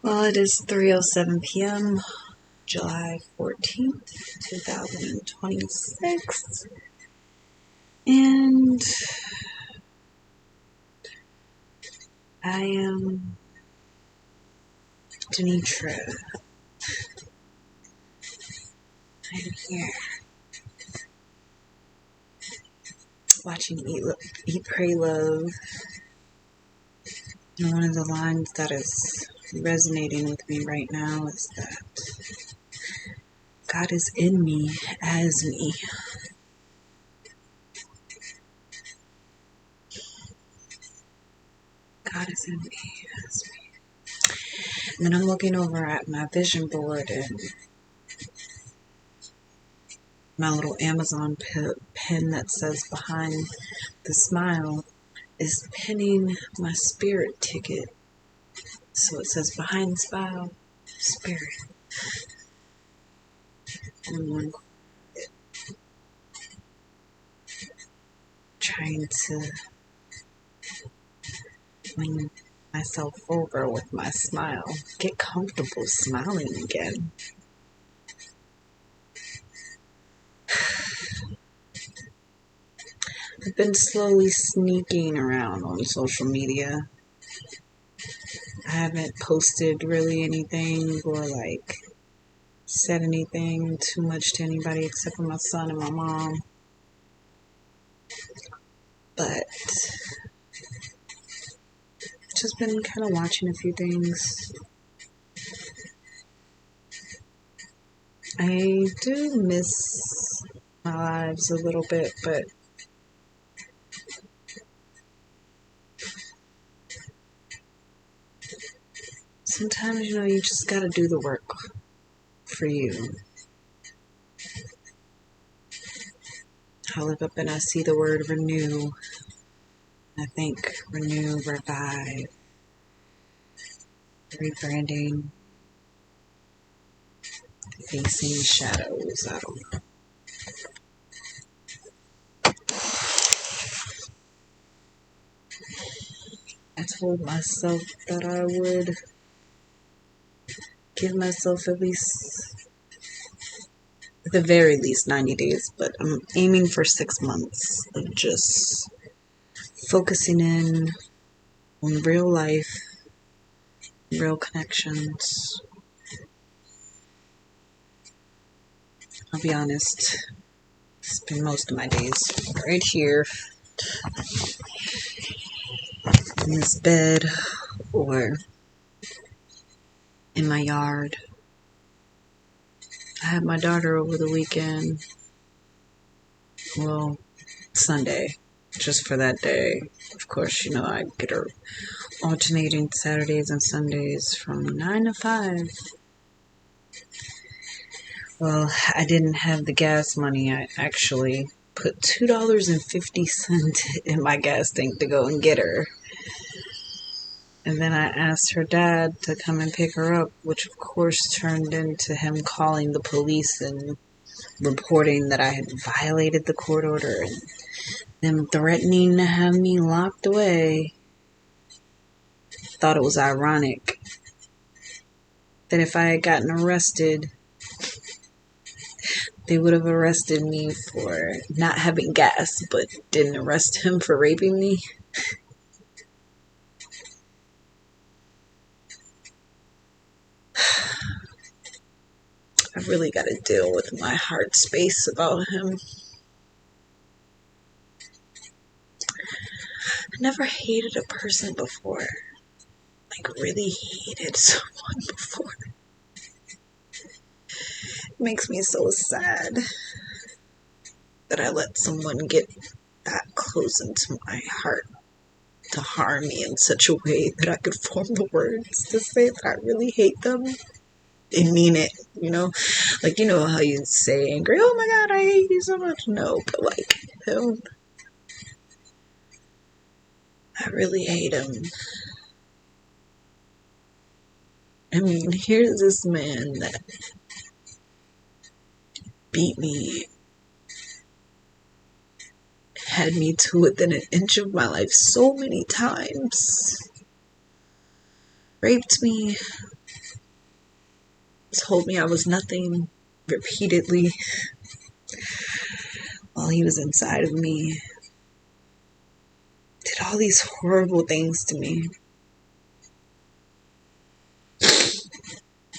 Well, it is 3:07 p.m., July 14th, 2026, and I am Denitra. I'm here watching Eat, Pray, Love, and one of the lines that is resonating with me right now is that God is in me as me. God is in me as me. And then I'm looking over at my vision board, and my little Amazon pen that says behind the smile is pinning my spirit ticket. So it says behind the smile, spirit. And trying to win myself over with my smile. Get comfortable smiling again. I've been slowly sneaking around on social media. I haven't posted really anything or said anything too much to anybody except for my son and my mom. But just been kind of watching a few things. I do miss my lives a little bit, but sometimes, you just gotta do the work for you. I look up and I see the word renew. I think renew, revive, rebranding, facing shadows. I don't know. I told myself that I would give myself at the very least 90 days, but I'm aiming for 6 months of just focusing in on real life, real connections. I'll be honest, spend most of my days right here in this bed or in my yard. I had my daughter over the weekend. Well, Sunday, just for that day. Of course, I get her alternating Saturdays and Sundays from 9 to 5. Well, I didn't have the gas money. I actually put $2.50 in my gas tank to go and get her. And then I asked her dad to come and pick her up, which of course turned into him calling the police and reporting that I had violated the court order and them threatening to have me locked away. Thought it was ironic that if I had gotten arrested, they would have arrested me for not having gas, but didn't arrest him for raping me. I really got to deal with my heart space about him. I never hated a person before. Really hated someone before. It makes me so sad that I let someone get that close into my heart to harm me in such a way that I could form the words to say that I really hate them and mean it, how you say angry, oh my god, I hate you so much. No, but him, I really hate him. I mean, here's this man that beat me, had me to within an inch of my life so many times, raped me, told me I was nothing repeatedly while he was inside of me. Did all these horrible things to me.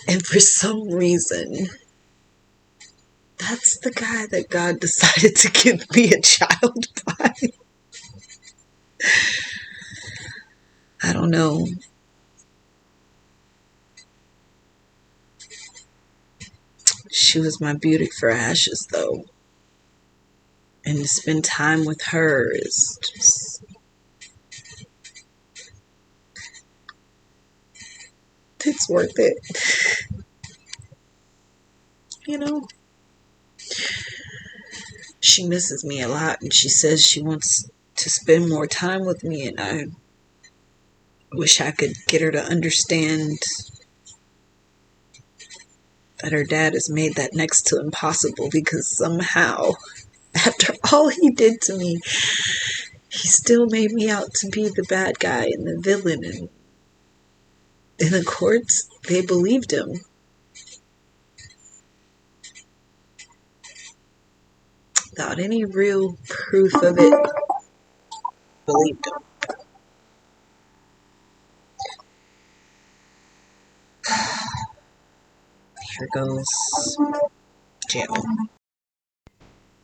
And for some reason, that's the guy that God decided to give me a child by. I don't know. She was my beauty for ashes, though. And to spend time with her is just... it's worth it. You know? She misses me a lot, and she says she wants to spend more time with me, and I wish I could get her to understand that her dad has made that next to impossible, because somehow, after all he did to me, he still made me out to be the bad guy and the villain, and in the courts, they believed him. Without any real proof of it, believed him. Here goes jail.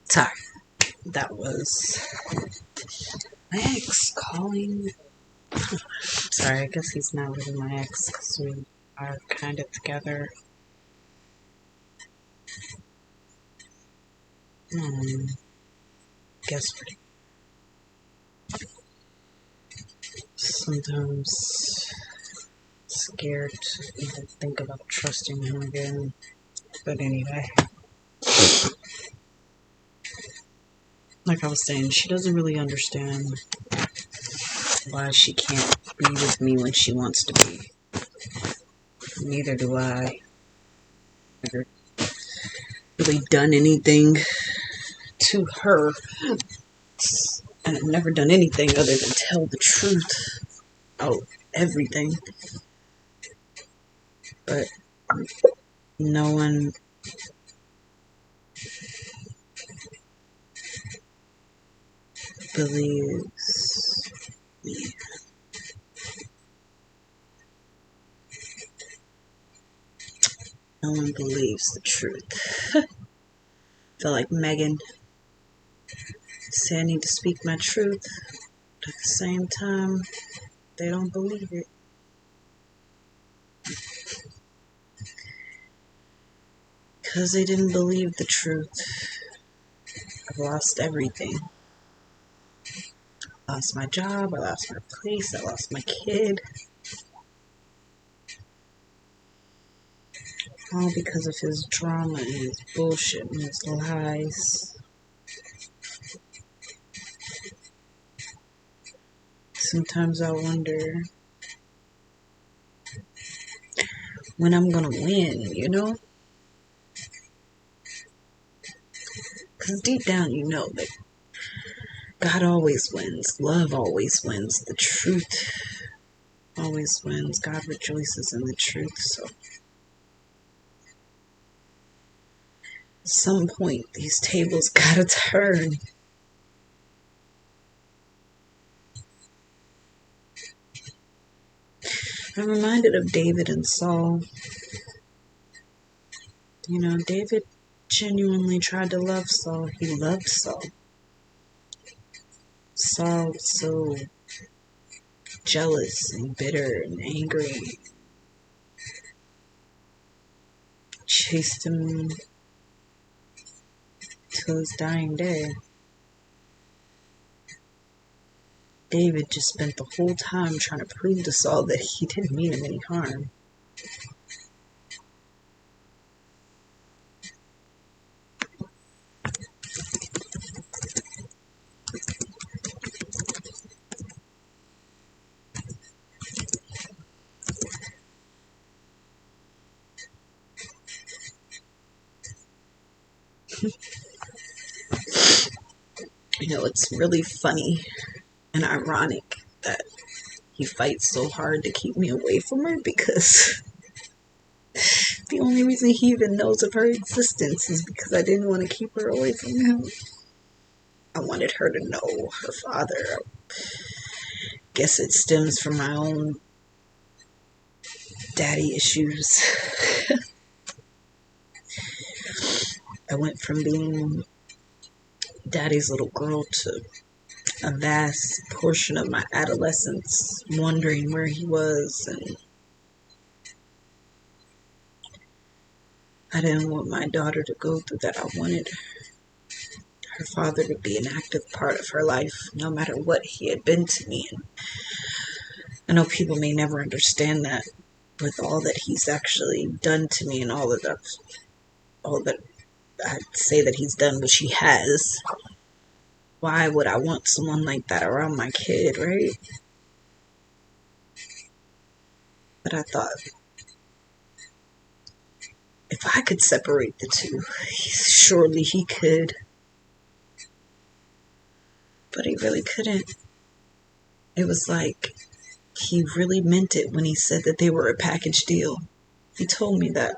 Sorry, that was my ex calling. Sorry, I guess he's not really my ex because we are kind of together. Guess sometimes scared to even think about trusting him again. But anyway, like I was saying, she doesn't really understand why she can't be with me when she wants to be. Neither do I. Never really done anything to her, and I've never done anything other than tell the truth about everything. But no one believes me. No one believes the truth. I feel like Megan say I need to speak my truth, but at the same time, they don't believe it. Because they didn't believe the truth. I've lost everything. I lost my job, I lost my place, I lost my kid. All because of his drama and his bullshit and his lies. Sometimes I wonder when I'm gonna win, you know? Because deep down you know that God always wins. Love always wins. The truth always wins. God rejoices in the truth. So at some point, these tables gotta turn. I'm reminded of David and Saul. You know, David genuinely tried to love Saul. He loved Saul. Saul was so jealous and bitter and angry. Chased him till his dying day. David just spent the whole time trying to prove to Saul that he didn't mean him any harm. You know, it's really funny and ironic that he fights so hard to keep me away from her, because The only reason he even knows of her existence is because I didn't want to keep her away from him. I wanted her to know her father. Guess it stems from my own daddy issues. I went from being daddy's little girl to a vast portion of my adolescence wondering where he was, and I didn't want my daughter to go through that. I wanted her father to be an active part of her life, no matter what he had been to me. And I know people may never understand that with all that he's actually done to me and all that I'd say that he's done, which he has. Why would I want someone like that around my kid, right? But I thought, if I could separate the two, surely he could. But he really couldn't. It was like he really meant it when he said that they were a package deal. He told me that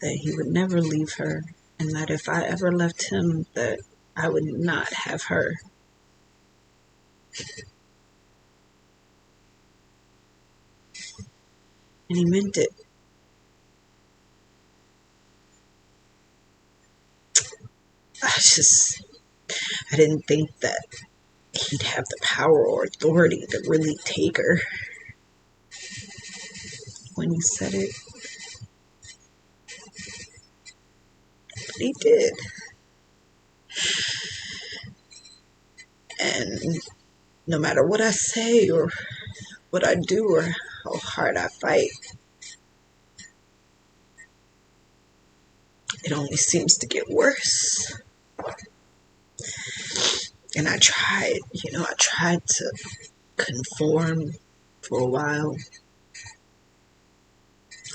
he would never leave her, and that if I ever left him, that I would not have her. And he meant it. I didn't think that he'd have the power or authority to really take her when he said it. But he did. And no matter what I say or what I do or how hard I fight, it only seems to get worse. And I tried to conform for a while.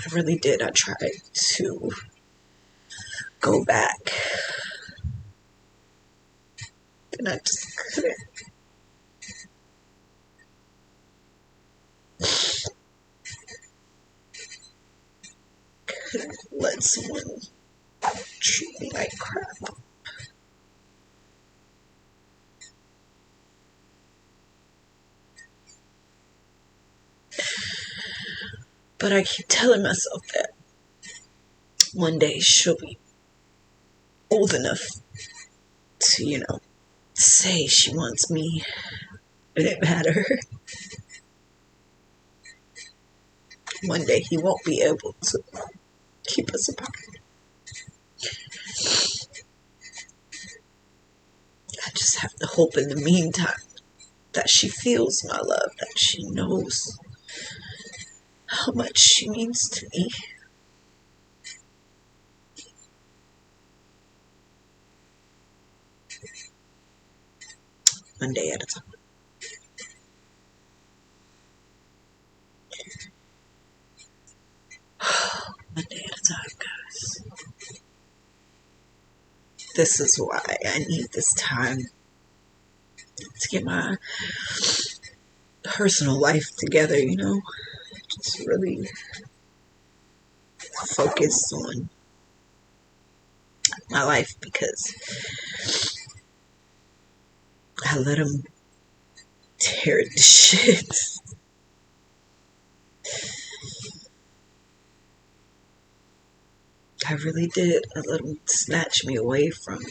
I really did. I tried to go back. And I just couldn't. Couldn't let someone treat me like crap. But I keep telling myself that one day she'll be old enough to, say she wants me. It didn't matter. One day he won't be able to keep us apart. I just have to hope in the meantime that she feels my love, that she knows how much she means to me. One day at a time. One day at a time, guys. This is why I need this time to get my personal life together, Just really focus on my life, because I let him tear it to shit. I really did. I let him snatch me away from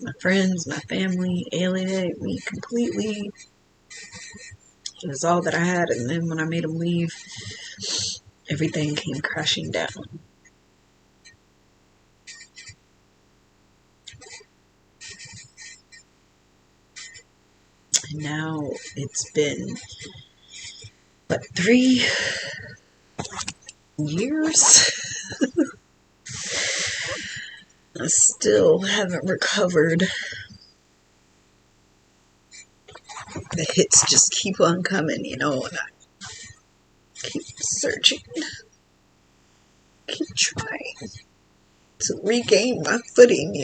my friends, my family, alienate me completely. It was all that I had, and then when I made him leave, everything came crashing down. And now it's been, 3 years? I still haven't recovered. The hits just keep on coming, and I keep searching, keep trying to regain my footing,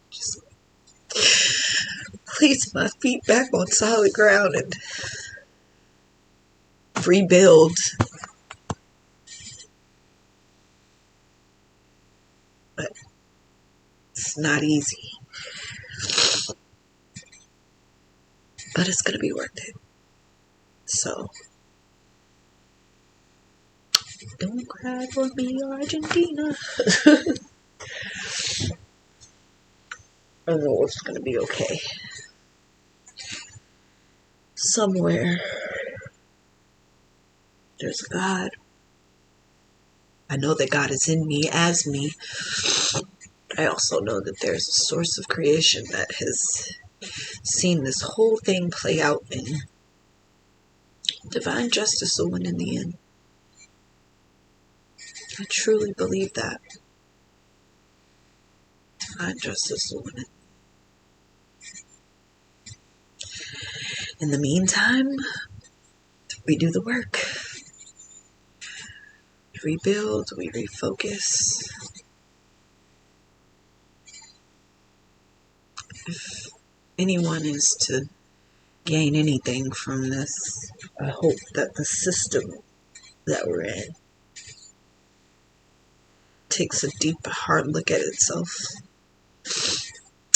Just place my feet back on solid ground and rebuild. not easy, but it's going to be worth it. So, don't cry for me, Argentina. I know it's going to be okay. Somewhere, there's a God. I know that God is in me, as me. I also know that there's a source of creation that has seen this whole thing play out, and divine justice will win in the end. I truly believe that. Divine justice will win it. In the meantime, we do the work. We rebuild, we refocus. If anyone is to gain anything from this, I hope that the system that we're in takes a deep, hard look at itself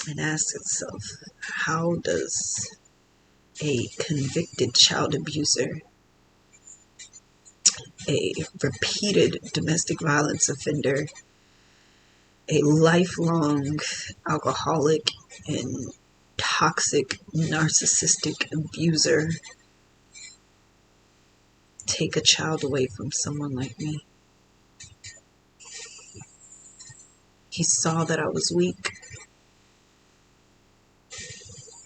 and asks itself, how does a convicted child abuser, a repeated domestic violence offender, a lifelong alcoholic and toxic narcissistic abuser take a child away from someone like me? He saw that I was weak.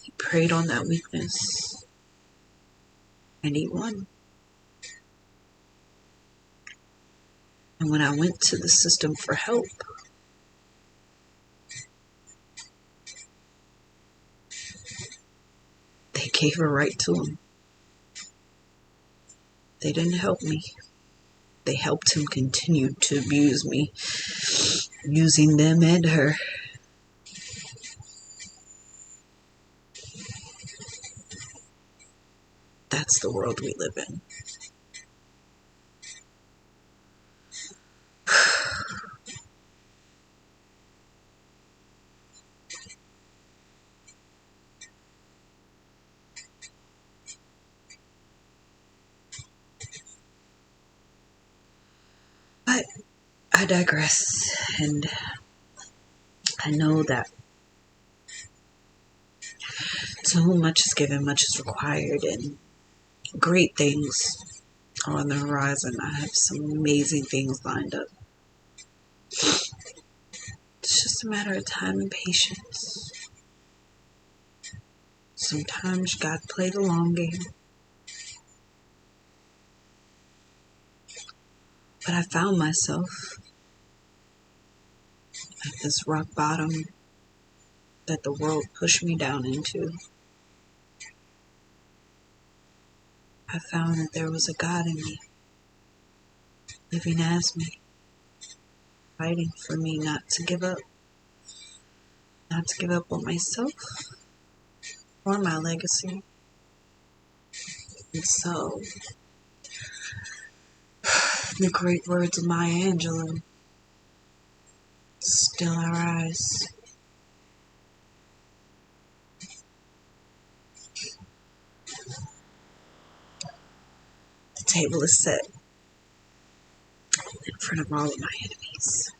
He preyed on that weakness, and he won. And when I went to the system for help, they gave a right to him. They didn't help me. They helped him continue to abuse me, using them and her. That's the world we live in. But I digress, and I know that to whom much is given, much is required, and great things are on the horizon. I have some amazing things lined up. It's just a matter of time and patience. Sometimes you gotta play the long game. But I found myself at this rock bottom that the world pushed me down into. I found that there was a God in me, living as me, fighting for me not to give up. Not to give up on myself or my legacy. And so, the great words of Maya Angelou, still I rise. The table is set in front of all of my enemies.